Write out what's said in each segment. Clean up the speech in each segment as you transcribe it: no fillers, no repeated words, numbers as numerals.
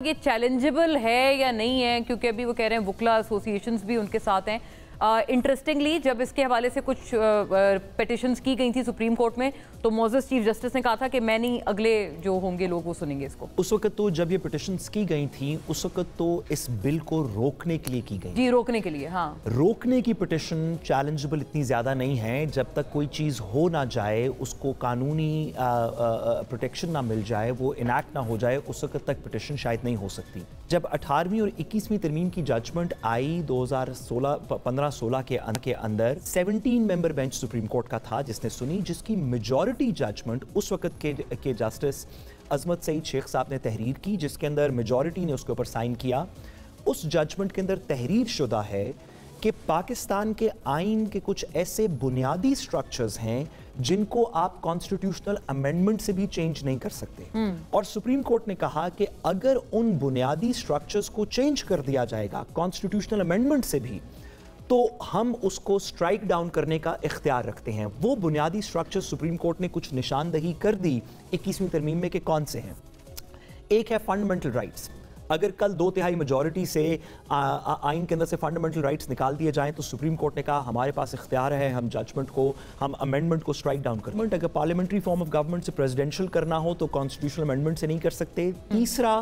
یہ چیلنجبل ہے یا نہیں ہے، کیونکہ ابھی وہ کہہ رہے ہیں وکلا ایسوسیشنز بھی ان کے ساتھ ہیں۔ انٹرسٹنگلی جب اس کے حوالے سے کچھ پیٹیشنز کی گئی تھی سپریم کورٹ میں تو معزز چیف جسٹس نے کہا تھا کہ میں نہیں، اگلے جو ہوں گے لوگ وہ سنیں گے اس کو۔ اس وقت تو جب یہ پیٹیشنز کی گئی تھیں اس وقت تو اس بل کو روکنے کے لیے کی گئی، جی روکنے کے لیے، ہاں روکنے کی پیٹیشن چیلنجبل اتنی زیادہ نہیں ہے۔ جب تک کوئی چیز ہو نہ جائے، اس کو قانونی پروٹیکشن نہ مل جائے، وہ انیکٹ نہ ہو جائے، اس وقت تک پیٹیشن شاید نہیں ہو سکتی۔ جب 18ویں اور 21ویں ترمیم کی ججمنٹ آئی 2015-16 کے اندر 17 ممبر بینچ سپریم کورٹ کا تھا جس نے سنی، جس کی میجورٹی ججمنٹ اس وقت کے جسٹس عظمت سعید شیخ صاحب نے تحریر کی، جس کے اندر میجورٹی نے اس کے اوپر سائن کیا۔ اس ججمنٹ کے اندر تحریر شدہ ہے کہ پاکستان کے آئین کے کچھ ایسے بنیادی سٹرکچرز ہیں جن کو آپ کانسٹیٹیوشنل امینڈمنٹ سے بھی چینج نہیں کر سکتے، اور سپریم کورٹ نے کہا کہ اگر ان بنیادی سٹرکچرز کو چینج کر دیا جائے گا کانسٹیٹیوشنل امینڈمنٹ سے بھی، تو ہم اس کو سٹرائک ڈاؤن کرنے کا اختیار رکھتے ہیں۔ وہ بنیادی سٹرکچر سپریم کورٹ نے کچھ نشاندہی کر دی 21ویں ترمیم میں کہ کون سے ہیں۔ ایک ہے فنڈامنٹل رائٹس۔ اگر کل 2/3 میجورٹی سے آئین کے اندر سے فنڈامنٹل رائٹس نکال دیے جائیں تو سپریم کورٹ نے کہا ہمارے پاس اختیار ہے، ہم ججمنٹ کو، ہم امینڈمنٹ کو سٹرائک ڈاؤن کریں۔ اگر پارلیمنٹری فارم آف گورنمنٹ سے پریزیڈنشل کرنا ہو تو کانسٹیٹیوشنل امینڈمنٹ سے نہیں کر سکتے۔ تیسرا،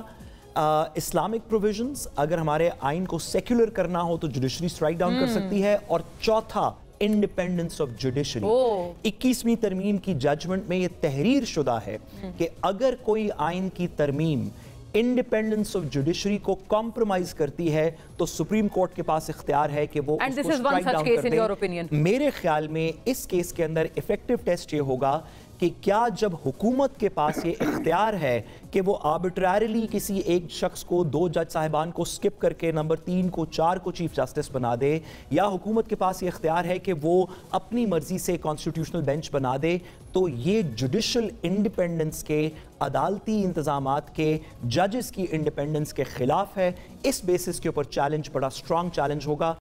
اسلامک پروویژنز، اگر ہمارے آئین کو سیکولر کرنا ہو تو جوڈیشری سٹرائک ڈاؤن کر سکتی ہے۔ اور چوتھا، انڈیپینڈنس آف جوڈیشری۔ 21ویں ترمیم کی ججمنٹ میں یہ تحریر شدہ ہے کہ اگر کوئی آئین کی ترمیم انڈیپینڈنس آف جوڈیشری کو کمپرومائز کرتی ہے تو سپریم کورٹ کے پاس اختیار ہے کہ وہ اس کو سٹرائک ڈاؤن کر دے۔ میرے خیال میں اس کیس کے اندر ایفیکٹو ٹیسٹ یہ ہوگا کہ کیا جب حکومت کے پاس یہ اختیار ہے کہ وہ آربٹریریلی کسی ایک شخص کو 2 جج صاحبان کو سکپ کر کے نمبر 3 کو 4 کو چیف جسٹس بنا دے، یا حکومت کے پاس یہ اختیار ہے کہ وہ اپنی مرضی سے کانسٹیٹیوشنل بینچ بنا دے، تو یہ جوڈیشل انڈیپینڈنس کے، عدالتی انتظامات کے، ججز کی انڈیپینڈنس کے خلاف ہے۔ اس بیسس کے اوپر چیلنج بڑا سٹرانگ چیلنج ہوگا۔